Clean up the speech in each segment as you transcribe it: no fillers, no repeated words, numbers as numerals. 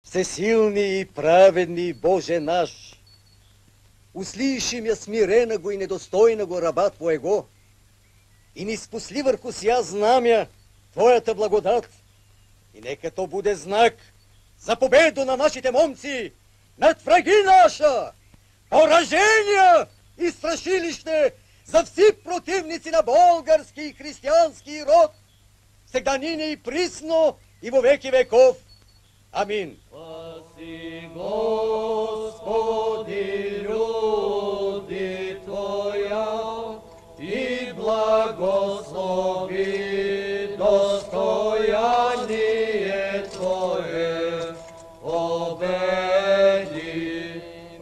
Всесилни и праведни Боже наш, услиши ме смирена го и недостойна го раба Твоего и ни спусли върху сия знамя Твоята благодат. И нека то буде знак за победу на нашите момци над враги наша, поражения и страшилище за вси противници на български и християнски род, сега нине и присно и во веки веков. Амин. Спаси, Господи, люди Твоя и благослови достояние Твое, победи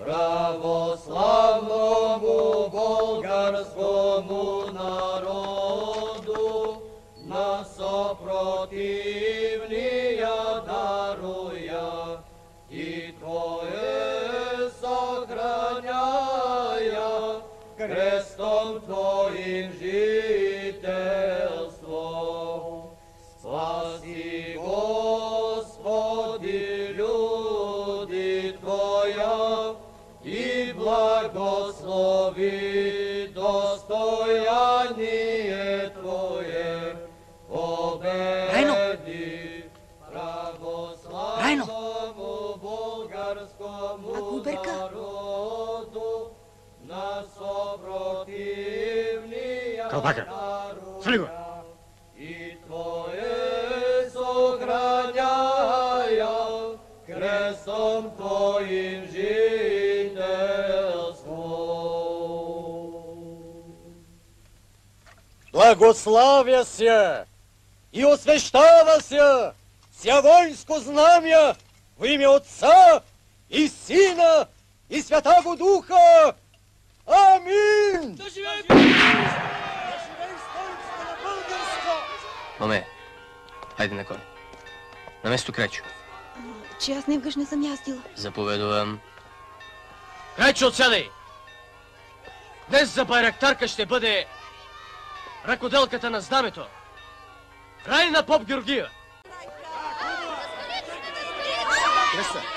православному болгарскому народу на сопротивния даруя и Твое сохраняя крестом Твоим жительство. Спаси, Господи, люди Твоя и благослови достояние Твое, победи православному болгарскому народу на сопротивния даруя и Твое сохраняя крестом Твоим жительство. Благославяся и освещавася ся воинско знамя в имя Отца и Сина и Святаго Духа. Амин! Да живей столицата на българска! Моме, хайде на кон. На место Кречо. Че аз невгъж не съм ястила. Заповедувам. Кречо, отсядай! Днес за байрактарка ще бъде ръкоделката на знамето. Райна Поп Георгиева. Кръста!